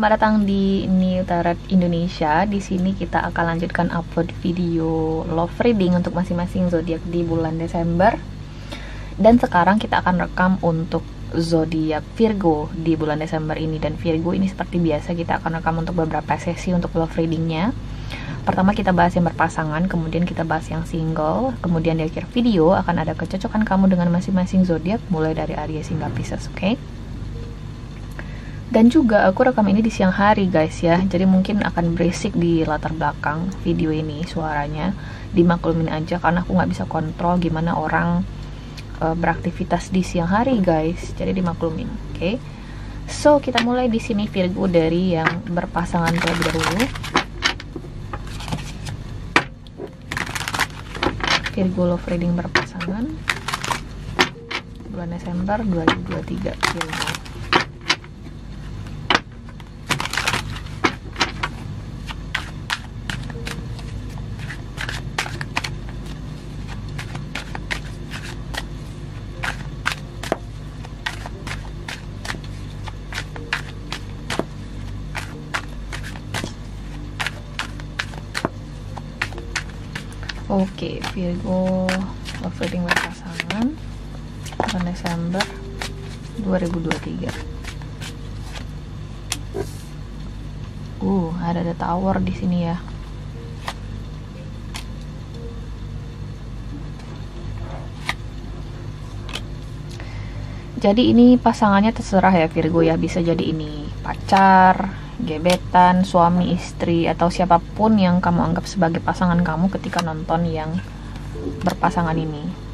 selamat datang di New Tarot Indonesia. Di sini kita akan lanjutkan upload video love reading untuk masing-masing zodiak di bulan Desember. Dan sekarang kita akan rekam untuk zodiak Virgo di bulan Desember ini. Dan Virgo ini seperti biasa kita akan rekam untuk beberapa sesi untuk love readingnya. Pertama kita bahas yang berpasangan, kemudian kita bahas yang single, kemudian di akhir video akan ada kecocokan kamu dengan masing-masing zodiak mulai dari Aries hingga Pisces, oke? Dan juga aku rekam ini di siang hari guys ya, jadi mungkin akan berisik di latar belakang video ini suaranya, dimaklumin aja karena aku nggak bisa kontrol gimana orang beraktivitas di siang hari guys, jadi dimaklumin, oke? So kita mulai di sini Virgo dari yang berpasangan terlebih dahulu. Virgo love reading berpasangan bulan Desember 2023 Virgo. Oke, Virgo love reading berpasangan bulan Desember 2023. Ada the Tower di sini ya. Jadi ini pasangannya terserah ya Virgo ya, bisa jadi ini pacar, gebetan, suami, istri, atau siapapun yang kamu anggap sebagai pasangan kamu ketika nonton yang berpasangan ini.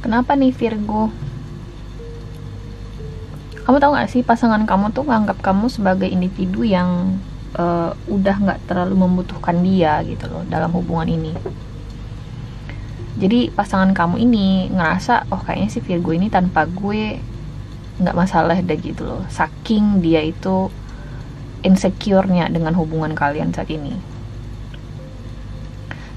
Kenapa nih Virgo? Kamu tahu gak sih pasangan kamu tuh nganggap kamu sebagai individu yang udah gak terlalu membutuhkan dia gitu loh dalam hubungan ini. Jadi pasangan kamu ini ngerasa, oh kayaknya si Virgo ini tanpa gue gak masalah deh gitu loh. Saking dia itu insecure-nya dengan hubungan kalian saat ini.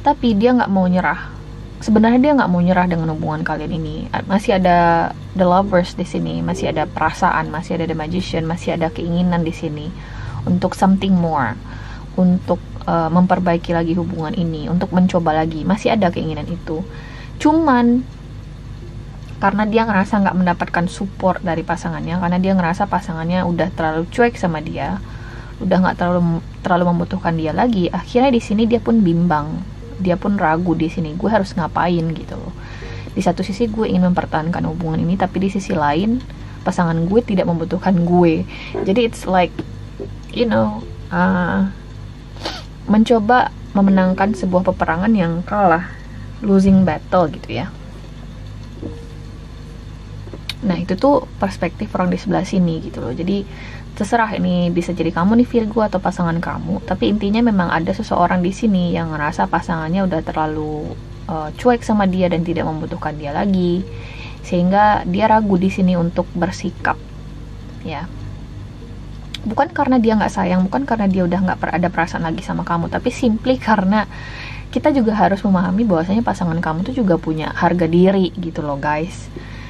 Tapi dia gak mau nyerah. Sebenarnya dia nggak mau nyerah dengan hubungan kalian ini. Masih ada the lovers di sini, masih ada perasaan, masih ada the magician, masih ada keinginan di sini untuk something more, untuk memperbaiki lagi hubungan ini, untuk mencoba lagi. Masih ada keinginan itu. Cuman karena dia ngerasa nggak mendapatkan support dari pasangannya, karena dia ngerasa pasangannya udah terlalu cuek sama dia, udah nggak terlalu membutuhkan dia lagi. Akhirnya di sini dia pun bimbang. Dia pun ragu di sini, gue harus ngapain gitu loh. Di satu sisi gue ingin mempertahankan hubungan ini, tapi di sisi lain pasangan gue tidak membutuhkan gue. Jadi it's like, you know, mencoba memenangkan sebuah peperangan yang kalah, losing battle gitu ya. Nah itu tuh perspektif orang di sebelah sini gitu loh. Jadi terserah ini bisa jadi kamu nih Virgo atau pasangan kamu, tapi intinya memang ada seseorang di sini yang ngerasa pasangannya udah terlalu cuek sama dia dan tidak membutuhkan dia lagi, sehingga dia ragu di sini untuk bersikap ya. Bukan karena dia nggak sayang, bukan karena dia udah nggak ada perasaan lagi sama kamu, tapi simply karena kita juga harus memahami bahwasanya pasangan kamu tuh juga punya harga diri gitu loh guys.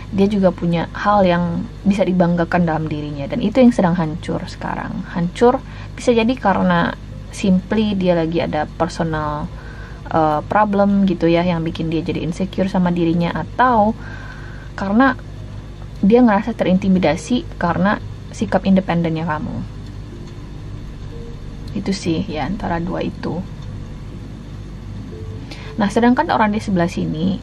Dia juga punya hal yang bisa dibanggakan dalam dirinya, dan itu yang sedang hancur sekarang. Hancur bisa jadi karena simply dia lagi ada personal problem gitu ya, yang bikin dia jadi insecure sama dirinya, atau karena dia ngerasa terintimidasi karena sikap independennya kamu. Itu sih ya, antara dua itu. Nah sedangkan orang di sebelah sini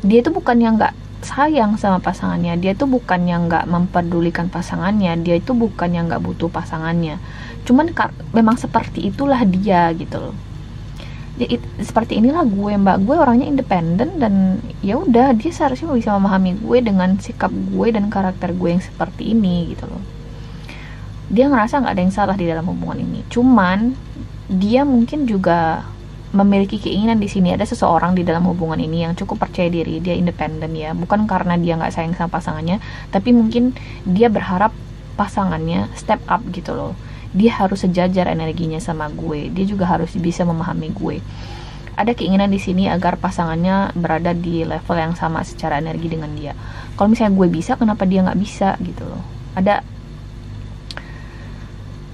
dia tuh bukan yang nggak sayang sama pasangannya, dia tuh bukan yang nggak memperdulikan pasangannya, dia itu bukan yang nggak butuh pasangannya. Cuman memang seperti itulah dia gitu loh. Jadi seperti inilah gue orangnya independen, dan ya udah dia seharusnya bisa memahami gue dengan sikap gue dan karakter gue yang seperti ini gitu loh. dia ngerasa nggak ada yang salah di dalam hubungan ini. Cuman dia mungkin juga memiliki keinginan di sini, ada seseorang di dalam hubungan ini yang cukup percaya diri, dia independen ya, bukan karena dia nggak sayang sama pasangannya, tapi mungkin dia berharap pasangannya step up gitu loh. Dia harus sejajar energinya sama gue, dia juga harus bisa memahami gue. Ada keinginan di sini agar pasangannya berada di level yang sama secara energi dengan dia. Kalau misalnya gue bisa, kenapa dia nggak bisa gitu loh. Ada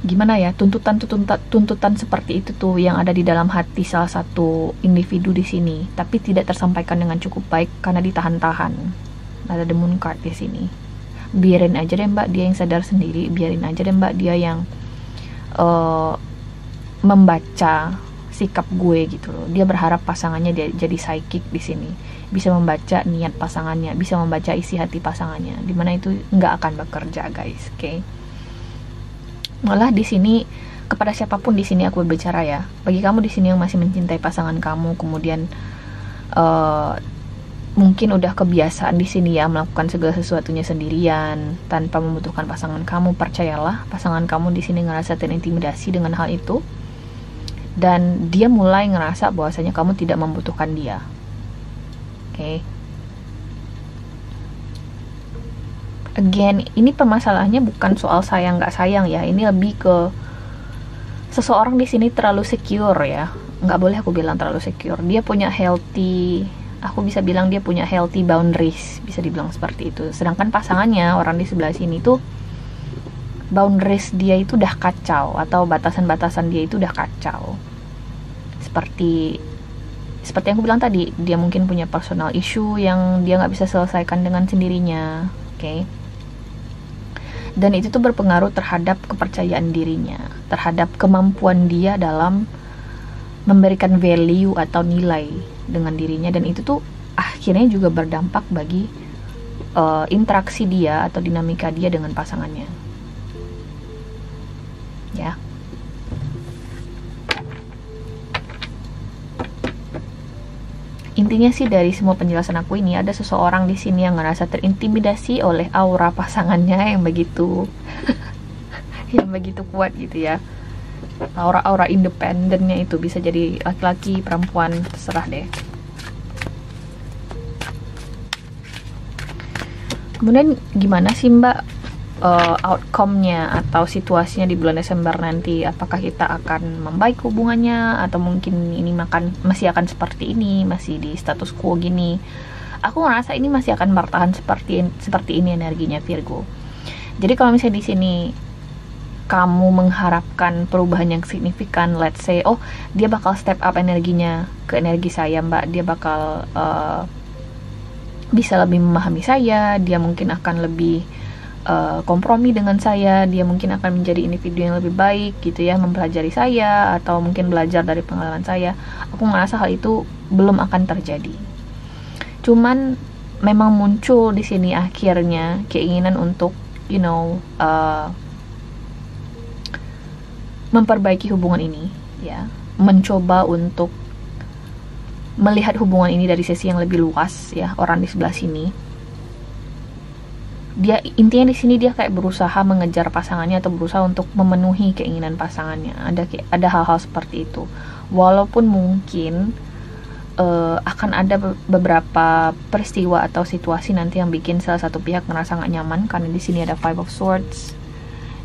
gimana ya, tuntutan seperti itu tuh yang ada di dalam hati salah satu individu di sini, tapi tidak tersampaikan dengan cukup baik karena ditahan-tahan. Ada the moon card di sini. Biarin aja deh mbak dia yang sadar sendiri, biarin aja deh mbak dia yang membaca sikap gue gitu loh. Dia berharap pasangannya dia jadi psychic di sini, bisa membaca niat pasangannya, bisa membaca isi hati pasangannya, dimana itu nggak akan bekerja guys, oke? Malah di sini kepada siapapun di sini aku berbicara ya, bagi kamu di sini yang masih mencintai pasangan kamu, kemudian mungkin udah kebiasaan di sini ya melakukan segala sesuatunya sendirian tanpa membutuhkan pasangan kamu, percayalah pasangan kamu di sini ngerasa terintimidasi dengan hal itu, dan dia mulai ngerasa bahwasanya kamu tidak membutuhkan dia. Oke. Again, ini permasalahannya bukan soal sayang nggak sayang ya, ini lebih ke seseorang di sini terlalu secure ya. Nggak boleh aku bilang terlalu secure. Dia punya healthy, aku bisa bilang dia punya healthy boundaries, bisa dibilang seperti itu. Sedangkan pasangannya, orang di sebelah sini tuh boundaries dia itu udah kacau, atau batasan-batasan dia itu udah kacau. Seperti yang aku bilang tadi, dia mungkin punya personal issue yang dia nggak bisa selesaikan dengan sendirinya, oke? Dan itu tuh berpengaruh terhadap kepercayaan dirinya, terhadap kemampuan dia dalam memberikan value atau nilai dengan dirinya, dan itu tuh akhirnya juga berdampak bagi interaksi dia atau dinamika dia dengan pasangannya. Ya. Intinya sih dari semua penjelasan aku ini, ada seseorang di sini yang ngerasa terintimidasi oleh aura pasangannya yang begitu yang begitu kuat gitu ya. Aura-aura independennya itu bisa jadi laki-laki, perempuan, terserah deh. Kemudian gimana sih mbak outcome-nya atau situasinya di bulan Desember nanti? Apakah kita akan membaik hubungannya, atau mungkin ini masih akan seperti ini, masih di status quo gini? Aku ngerasa ini masih akan bertahan seperti ini energinya Virgo. Jadi kalau misalnya di sini kamu mengharapkan perubahan yang signifikan, let's say, oh dia bakal step up energinya ke energi saya mbak, dia bakal bisa lebih memahami saya, dia mungkin akan lebih kompromi dengan saya, dia mungkin akan menjadi individu yang lebih baik gitu ya, mempelajari saya atau mungkin belajar dari pengalaman saya. Aku ngerasa hal itu belum akan terjadi. Cuman memang muncul di sini akhirnya keinginan untuk memperbaiki hubungan ini ya, mencoba untuk melihat hubungan ini dari sisi yang lebih luas ya. Orang di sebelah sini, dia intinya di sini dia kayak berusaha mengejar pasangannya atau berusaha untuk memenuhi keinginan pasangannya. Ada hal-hal seperti itu. Walaupun mungkin akan ada beberapa peristiwa atau situasi nanti yang bikin salah satu pihak merasa nggak nyaman, karena di sini ada Five of Swords.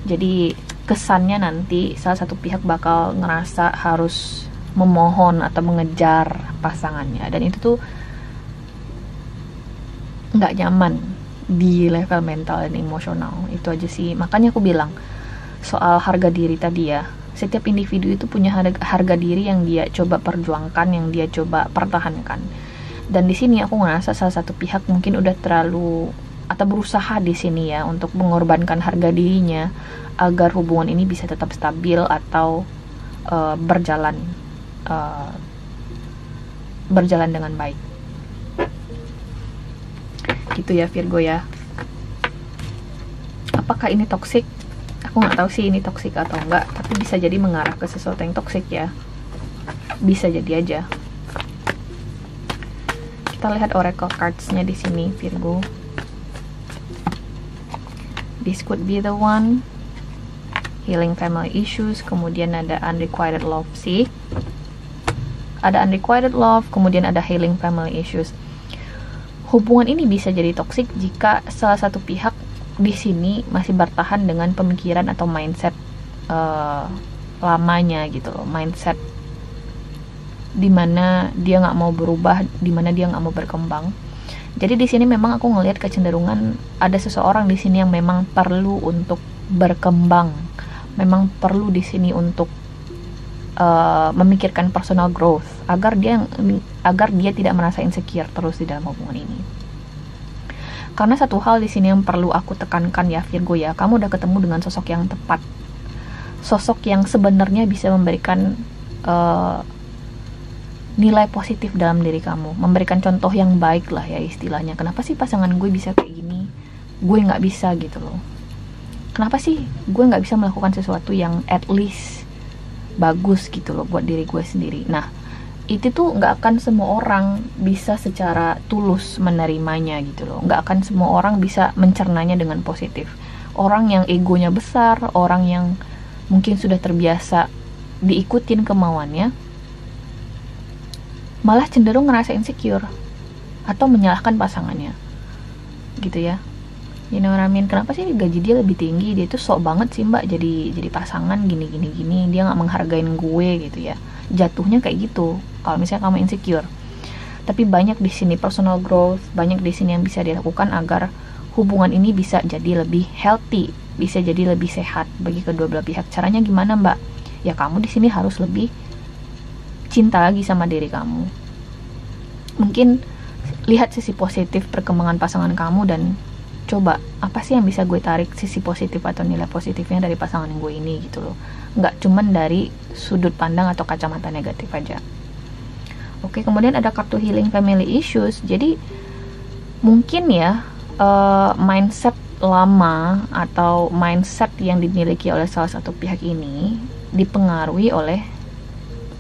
Jadi kesannya nanti salah satu pihak bakal ngerasa harus memohon atau mengejar pasangannya, dan itu tuh nggak nyaman di level mental dan emosional. Itu aja sih, makanya aku bilang soal harga diri tadi ya, setiap individu itu punya harga diri yang dia coba perjuangkan, yang dia coba pertahankan. Dan di sini aku ngerasa salah satu pihak mungkin udah terlalu atau berusaha di sini ya untuk mengorbankan harga dirinya agar hubungan ini bisa tetap stabil atau berjalan dengan baik. Gitu ya Virgo ya. Apakah ini toksik? Aku nggak tahu sih ini toksik atau enggak, tapi bisa jadi mengarah ke sesuatu yang toksik ya. Bisa jadi aja. Kita lihat oracle cards-nya di sini Virgo. This could be the one. healing family issues, kemudian ada unrequited love sih. Ada unrequited love, kemudian ada healing family issues. Hubungan ini bisa jadi toksik jika salah satu pihak di sini masih bertahan dengan pemikiran atau mindset lamanya gitu loh, mindset dimana dia nggak mau berubah, dimana dia nggak mau berkembang. Jadi di sini memang aku ngelihat kecenderungan ada seseorang di sini yang memang perlu untuk berkembang, memang perlu di sini untuk memikirkan personal growth agar dia tidak merasa insecure terus di dalam hubungan ini. Karena satu hal di sini yang perlu aku tekankan ya Virgo ya, kamu udah ketemu dengan sosok yang tepat, sosok yang sebenarnya bisa memberikan nilai positif dalam diri kamu, memberikan contoh yang baik lah ya istilahnya. Kenapa sih pasangan gue bisa kayak gini, gue nggak bisa gitu loh. Kenapa sih gue nggak bisa melakukan sesuatu yang at least bagus gitu loh buat diri gue sendiri. Nah itu tuh nggak akan semua orang bisa secara tulus menerimanya gitu loh, nggak akan semua orang bisa mencernanya dengan positif. Orang yang egonya besar, orang yang mungkin sudah terbiasa diikutin kemauannya, malah cenderung ngerasa insecure atau menyalahkan pasangannya gitu ya. You know what I mean? Kenapa sih gaji dia lebih tinggi, dia tuh sok banget sih mbak jadi pasangan gini, dia nggak menghargain gue gitu ya. Jatuhnya kayak gitu kalau misalnya kamu insecure. Tapi banyak di sini personal growth, banyak di sini yang bisa dilakukan agar hubungan ini bisa jadi lebih healthy, bisa jadi lebih sehat bagi kedua belah pihak. Caranya gimana mbak? Ya kamu di sini harus lebih cinta lagi sama diri kamu. Mungkin lihat sisi positif perkembangan pasangan kamu dan coba apa sih yang bisa gue tarik sisi positif atau nilai positifnya dari pasangan gue ini gitu loh. Nggak cuman dari sudut pandang atau kacamata negatif aja. Oke, kemudian ada kartu healing family issues. Jadi mungkin ya mindset lama atau mindset yang dimiliki oleh salah satu pihak ini dipengaruhi oleh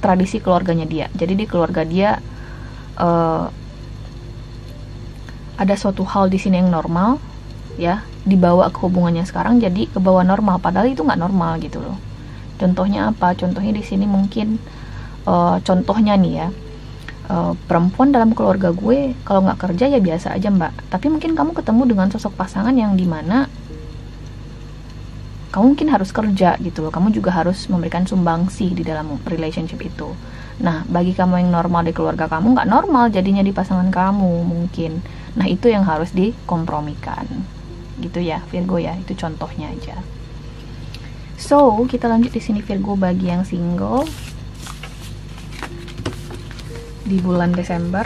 tradisi keluarganya dia. Jadi di keluarga dia ada suatu hal di sini yang normal ya, dibawa ke hubungannya sekarang jadi ke bawah normal, padahal itu nggak normal gitu loh. Contohnya apa? Contohnya di sini mungkin contohnya nih ya, perempuan dalam keluarga gue kalau nggak kerja ya biasa aja mbak, tapi mungkin kamu ketemu dengan sosok pasangan yang dimana kamu mungkin harus kerja gitu loh, kamu juga harus memberikan sumbangsi di dalam relationship itu. Nah bagi kamu yang normal di keluarga kamu nggak normal jadinya di pasangan kamu mungkin. Nah itu yang harus dikompromikan gitu ya Virgo ya, itu contohnya aja. So kita lanjut di sini Virgo bagi yang single di bulan Desember.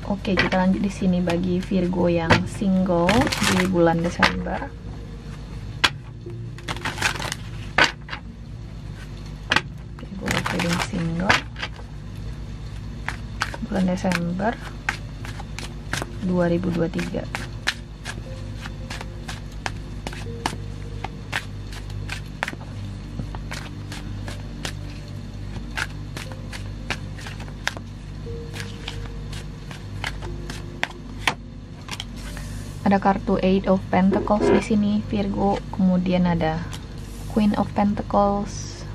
Oke, kita lanjut di sini bagi Virgo yang single di bulan Desember. Virgo yang single bulan Desember 2023. Ada kartu Eight of Pentacles di sini Virgo, kemudian ada Queen of Pentacles,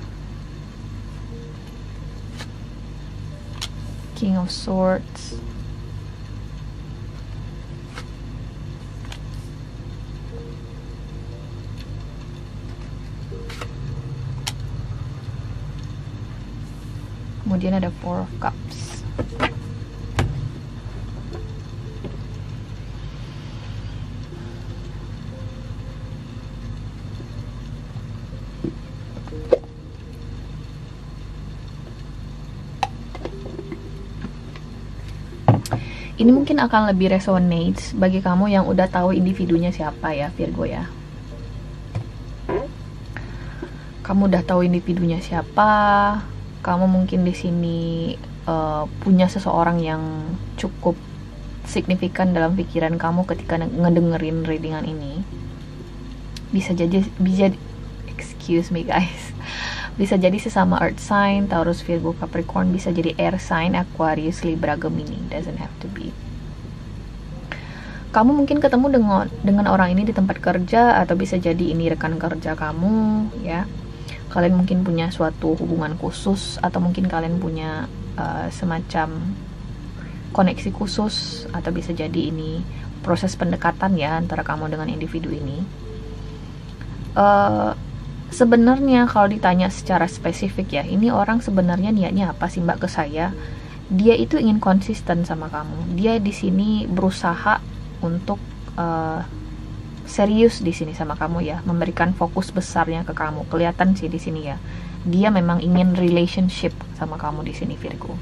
King of Swords, kemudian ada Four of Cups. Ini mungkin akan lebih resonate bagi kamu yang udah tahu individunya siapa ya Virgo ya. Kamu udah tahu individunya siapa, kamu mungkin di sini punya seseorang yang cukup signifikan dalam pikiran kamu ketika ngedengerin readingan ini. Bisa excuse me guys, bisa jadi sesama earth sign, Taurus, Virgo, Capricorn, bisa jadi air sign, Aquarius, Libra, Gemini, doesn't have to be. Kamu mungkin ketemu dengan orang ini di tempat kerja, atau bisa jadi ini rekan kerja kamu, ya. Kalian mungkin punya suatu hubungan khusus, atau mungkin kalian punya semacam koneksi khusus, atau bisa jadi ini proses pendekatan ya antara kamu dengan individu ini. Sebenarnya kalau ditanya secara spesifik ya, ini orang sebenarnya niatnya apa sih Mbak ke saya? Dia itu ingin konsisten sama kamu. Dia di sini berusaha untuk serius di sini sama kamu ya, memberikan fokus besarnya ke kamu. Kelihatan sih di sini ya, dia memang ingin relationship sama kamu di sini Virgo.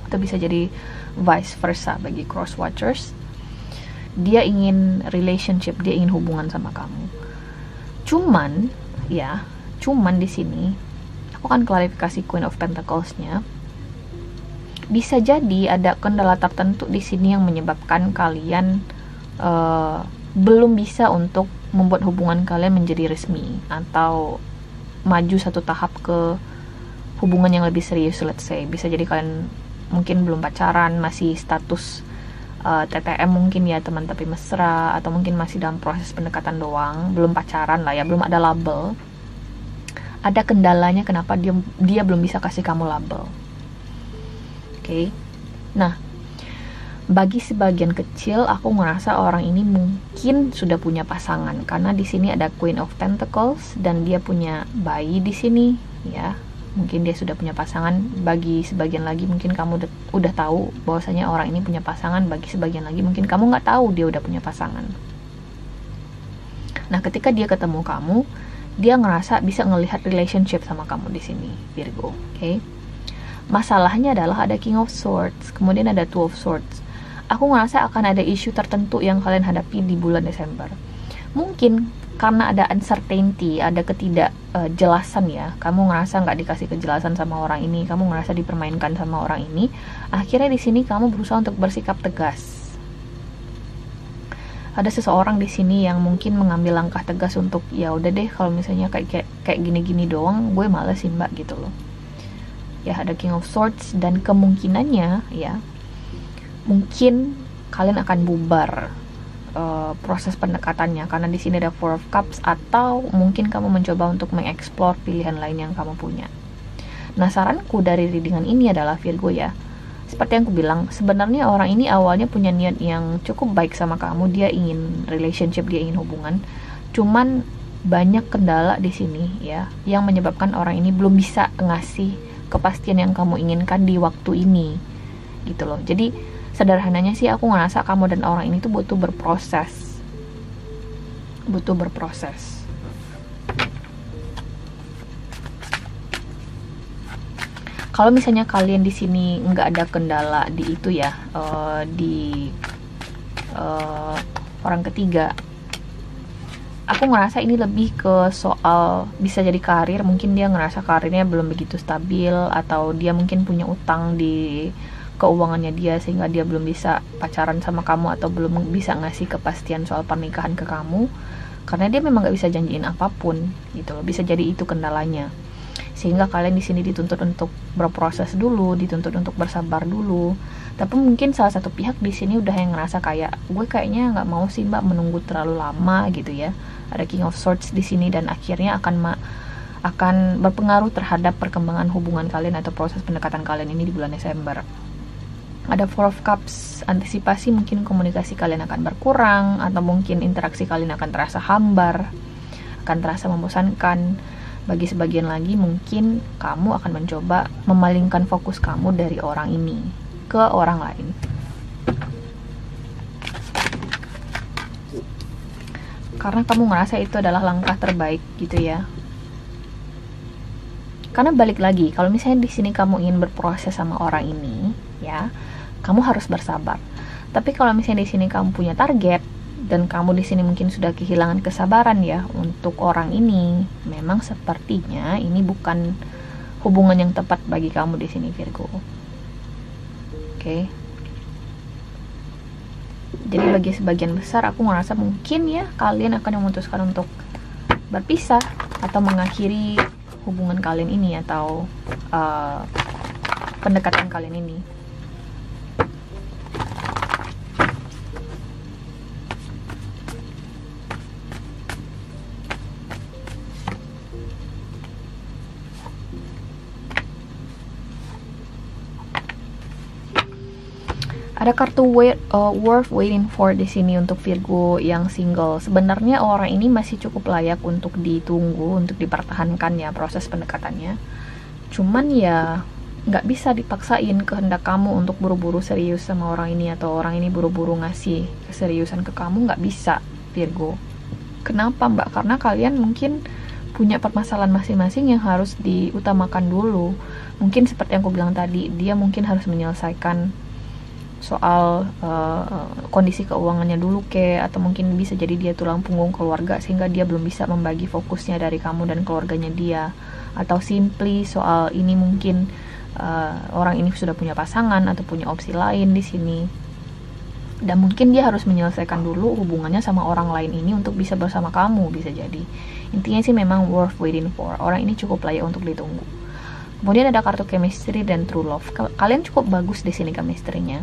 Itu bisa jadi vice versa bagi cross watchers. Dia ingin relationship, dia ingin hubungan sama kamu. Cuman di sini aku akan klarifikasi Queen of Pentacles-nya. Bisa jadi ada kendala tertentu di sini yang menyebabkan kalian belum bisa untuk membuat hubungan kalian menjadi resmi atau maju satu tahap ke hubungan yang lebih serius, let's say. Bisa jadi kalian mungkin belum pacaran, masih status TTM mungkin ya, teman tapi mesra, atau mungkin masih dalam proses pendekatan doang, belum pacaran lah ya, belum ada label. Ada kendalanya kenapa dia belum bisa kasih kamu label. Oke. Nah, bagi sebagian kecil aku ngerasa orang ini mungkin sudah punya pasangan, karena di sini ada Queen of Pentacles dan dia punya bayi di sini ya. Mungkin dia sudah punya pasangan. Bagi sebagian lagi mungkin kamu udah tahu bahwasanya orang ini punya pasangan. Bagi sebagian lagi mungkin kamu nggak tahu dia udah punya pasangan. Nah, ketika dia ketemu kamu, dia ngerasa bisa ngelihat relationship sama kamu di sini Virgo. Oke. Masalahnya adalah ada King of Swords, kemudian ada Two of Swords. Aku ngerasa akan ada isu tertentu yang kalian hadapi di bulan Desember. Mungkin karena ada uncertainty, ada ketidakjelasan ya. Kamu ngerasa nggak dikasih kejelasan sama orang ini, kamu ngerasa dipermainkan sama orang ini. Akhirnya di sini kamu berusaha untuk bersikap tegas. Ada seseorang di sini yang mungkin mengambil langkah tegas untuk ya udah deh, kalau misalnya kayak gini-gini doang, gue males sih Mbak gitu loh. Ya, ada King of Swords dan kemungkinannya ya, mungkin kalian akan bubar proses pendekatannya, karena di sini ada Four of Cups, atau mungkin kamu mencoba untuk mengeksplor pilihan lain yang kamu punya. Nah, saranku dari readingan ini adalah Virgo ya, seperti yang aku bilang, sebenarnya orang ini awalnya punya niat yang cukup baik sama kamu. Dia ingin relationship, dia ingin hubungan, cuman banyak kendala di sini ya, yang menyebabkan orang ini belum bisa ngasih kepastian yang kamu inginkan di waktu ini gitu loh. Jadi sederhananya sih aku ngerasa kamu dan orang ini tuh butuh berproses. Kalau misalnya kalian di sini nggak ada kendala di itu ya, di orang ketiga, aku ngerasa ini lebih ke soal bisa jadi karir. Mungkin dia ngerasa karirnya belum begitu stabil, atau dia mungkin punya utang di keuangannya dia sehingga dia belum bisa pacaran sama kamu, atau belum bisa ngasih kepastian soal pernikahan ke kamu karena dia memang gak bisa janjiin apapun gitu loh. Bisa jadi itu kendalanya, sehingga kalian di sini dituntut untuk berproses dulu, dituntut untuk bersabar dulu. Tapi mungkin salah satu pihak di sini udah yang ngerasa kayak, gue kayaknya nggak mau sih Mbak menunggu terlalu lama gitu ya. Ada King of Swords di sini dan akhirnya akan berpengaruh terhadap perkembangan hubungan kalian atau proses pendekatan kalian ini di bulan Desember. Ada Four of Cups, antisipasi, mungkin komunikasi kalian akan berkurang, atau mungkin interaksi kalian akan terasa hambar, akan terasa membosankan. Bagi sebagian lagi mungkin kamu akan mencoba memalingkan fokus kamu dari orang ini ke orang lain. Karena kamu ngerasa itu adalah langkah terbaik gitu ya. Karena balik lagi, kalau misalnya di sini kamu ingin berproses sama orang ini ya, kamu harus bersabar. Tapi kalau misalnya di sini kamu punya target dan kamu di sini mungkin sudah kehilangan kesabaran ya untuk orang ini, memang sepertinya ini bukan hubungan yang tepat bagi kamu di sini Virgo. Oke. Jadi bagi sebagian besar aku ngerasa mungkin ya kalian akan memutuskan untuk berpisah atau mengakhiri hubungan kalian ini atau pendekatan kalian ini. Ada kartu worth waiting for di sini untuk Virgo yang single. Sebenarnya orang ini masih cukup layak untuk ditunggu, untuk dipertahankan ya proses pendekatannya. Cuman ya nggak bisa dipaksain kehendak kamu untuk buru-buru serius sama orang ini, atau orang ini buru-buru ngasih keseriusan ke kamu, nggak bisa Virgo. Kenapa mbak? Karena kalian mungkin punya permasalahan masing-masing yang harus diutamakan dulu. Mungkin seperti yang aku bilang tadi, dia mungkin harus menyelesaikan soal kondisi keuangannya dulu atau mungkin bisa jadi dia tulang punggung keluarga sehingga dia belum bisa membagi fokusnya dari kamu dan keluarganya dia, atau simply soal ini mungkin orang ini sudah punya pasangan atau punya opsi lain di sini, dan mungkin dia harus menyelesaikan dulu hubungannya sama orang lain ini untuk bisa bersama kamu, bisa jadi. Intinya sih memang worth waiting for, orang ini cukup layak untuk ditunggu. Kemudian ada kartu chemistry dan true love. Kalian cukup bagus di sini chemistry-nya,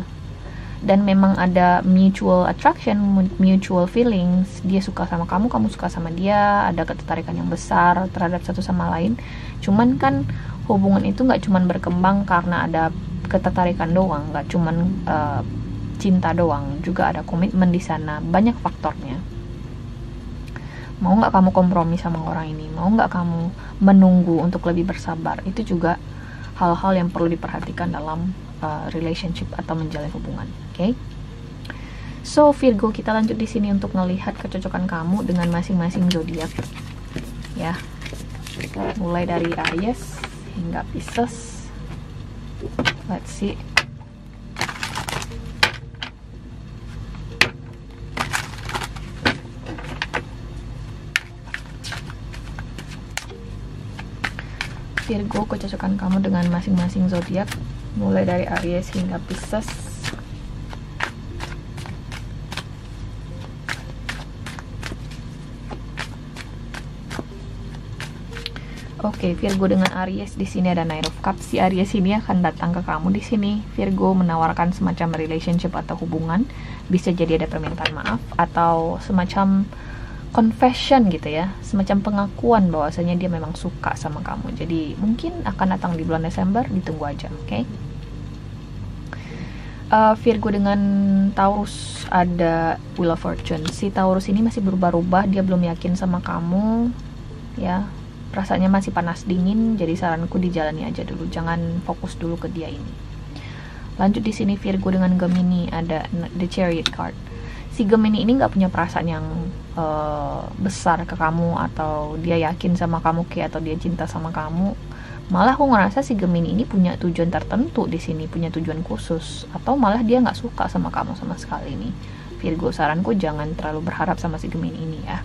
dan memang ada mutual attraction, mutual feelings. Dia suka sama kamu, kamu suka sama dia, ada ketertarikan yang besar terhadap satu sama lain. Cuman kan hubungan itu nggak cuman berkembang karena ada ketertarikan doang, nggak cuman cinta doang, juga ada komitmen di sana, banyak faktornya. Mau nggak kamu kompromi sama orang ini, mau nggak kamu menunggu untuk lebih bersabar, itu juga hal-hal yang perlu diperhatikan dalam relationship atau menjalin hubungan. Oke? So Virgo, kita lanjut di sini untuk melihat kecocokan kamu dengan masing-masing zodiak. Ya. Mulai dari Aries hingga Pisces. Let's see. Virgo, kecocokan kamu dengan masing-masing zodiak mulai dari Aries hingga Pisces. Oke, Virgo dengan Aries di sini ada Knight of Cups. Si Aries ini akan datang ke kamu di sini. Virgo menawarkan semacam relationship atau hubungan. Bisa jadi ada permintaan maaf atau semacam confession gitu ya, semacam pengakuan bahwasanya dia memang suka sama kamu. Jadi mungkin akan datang di bulan Desember, ditunggu aja, oke? Virgo dengan Taurus ada Wheel of Fortune. Si Taurus ini masih berubah-ubah, dia belum yakin sama kamu, ya. Rasanya masih panas dingin, jadi saranku dijalani aja dulu, jangan fokus dulu ke dia ini. Lanjut di sini Virgo dengan Gemini ada The Chariot card. Si Gemini ini nggak punya perasaan yang besar ke kamu, atau dia yakin sama kamu atau dia cinta sama kamu. Malah aku ngerasa si Gemini ini punya tujuan tertentu di sini, punya tujuan khusus, atau malah dia nggak suka sama kamu sama sekali nih. Virgo, saranku jangan terlalu berharap sama si Gemini ini ya.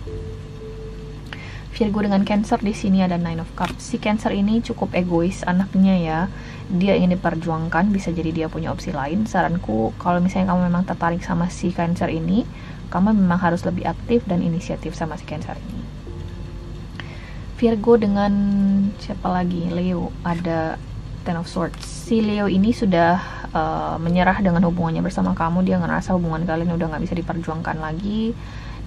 Virgo dengan Cancer di sini ada Nine of Cups. Si Cancer ini cukup egois anaknya ya. Dia ingin diperjuangkan, bisa jadi dia punya opsi lain. Saranku kalau misalnya kamu memang tertarik sama si Cancer ini, kamu memang harus lebih aktif dan inisiatif sama si Cancer ini. Virgo dengan siapa lagi? Leo ada Ten of Swords. Si Leo ini sudah menyerah dengan hubungannya bersama kamu. Dia ngerasa hubungan kalian udah nggak bisa diperjuangkan lagi.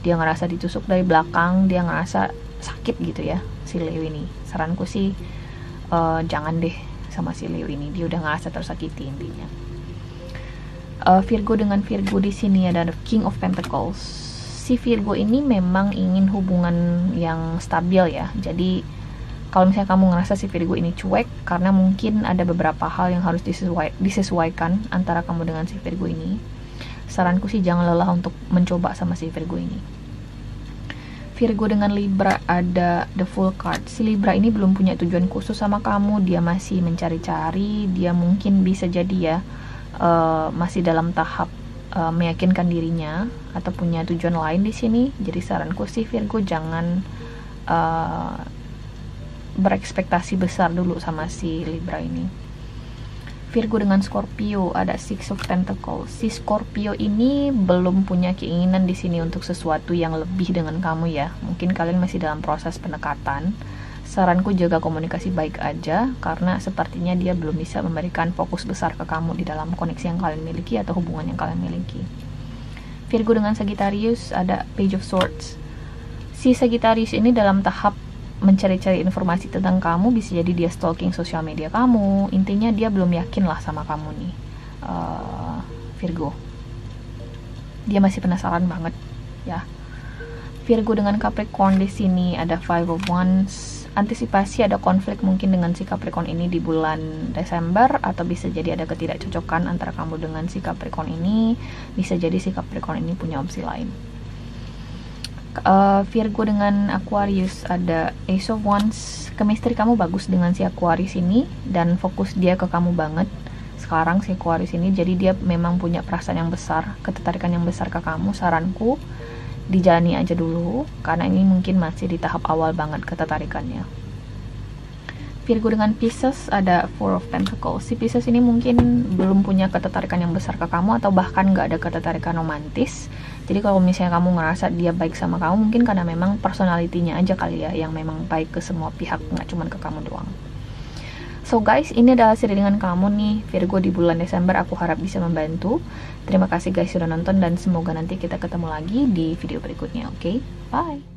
Dia ngerasa ditusuk dari belakang. Dia ngerasa sakit gitu ya si Leo ini. Saranku sih jangan deh sama si Leo ini. Dia udah ngerasa tersakiti intinya. Virgo dengan Virgo di sini ada The King of Pentacles. Si Virgo ini memang ingin hubungan yang stabil ya. Jadi kalau misalnya kamu ngerasa si Virgo ini cuek, karena mungkin ada beberapa hal yang harus disesuaikan antara kamu dengan si Virgo ini, saranku sih jangan lelah untuk mencoba sama si Virgo ini. Virgo dengan Libra ada The Fool card. Si Libra ini belum punya tujuan khusus sama kamu. Dia masih mencari-cari. Dia mungkin bisa jadi ya masih dalam tahap meyakinkan dirinya atau punya tujuan lain di sini. Jadi saranku sih Virgo jangan berekspektasi besar dulu sama si Libra ini. Virgo dengan Scorpio ada Six of Pentacles. Si Scorpio ini belum punya keinginan di sini untuk sesuatu yang lebih dengan kamu ya. Mungkin kalian masih dalam proses pendekatan. Saranku jaga komunikasi baik aja, karena sepertinya dia belum bisa memberikan fokus besar ke kamu di dalam koneksi yang kalian miliki atau hubungan yang kalian miliki. Virgo dengan Sagittarius ada Page of Swords. Si Sagittarius ini dalam tahap mencari-cari informasi tentang kamu. Bisa jadi dia stalking sosial media kamu. Intinya dia belum yakin lah sama kamu nih. Virgo. Dia masih penasaran banget ya. Virgo dengan Capricorn di sini ada Five of Wands. Antisipasi ada konflik mungkin dengan si Capricorn ini di bulan Desember, atau bisa jadi ada ketidakcocokan antara kamu dengan si Capricorn ini. Bisa jadi si Capricorn ini punya opsi lain. Virgo dengan Aquarius ada Ace of Wands. Chemistry kamu bagus dengan si Aquarius ini, dan fokus dia ke kamu banget sekarang si Aquarius ini. Jadi dia memang punya perasaan yang besar, ketertarikan yang besar ke kamu. Saranku dijalani aja dulu, karena ini mungkin masih di tahap awal banget ketertarikannya. Virgo dengan Pisces ada Four of Pentacles. Si Pisces ini mungkin belum punya ketertarikan yang besar ke kamu, atau bahkan gak ada ketertarikan romantis. Jadi kalau misalnya kamu ngerasa dia baik sama kamu, mungkin karena memang personalitinya aja kali ya, yang memang baik ke semua pihak, gak cuma ke kamu doang. So guys, ini adalah readingan kamu nih Virgo di bulan Desember. Aku harap bisa membantu. Terima kasih guys sudah nonton, dan semoga nanti kita ketemu lagi di video berikutnya. Oke, bye.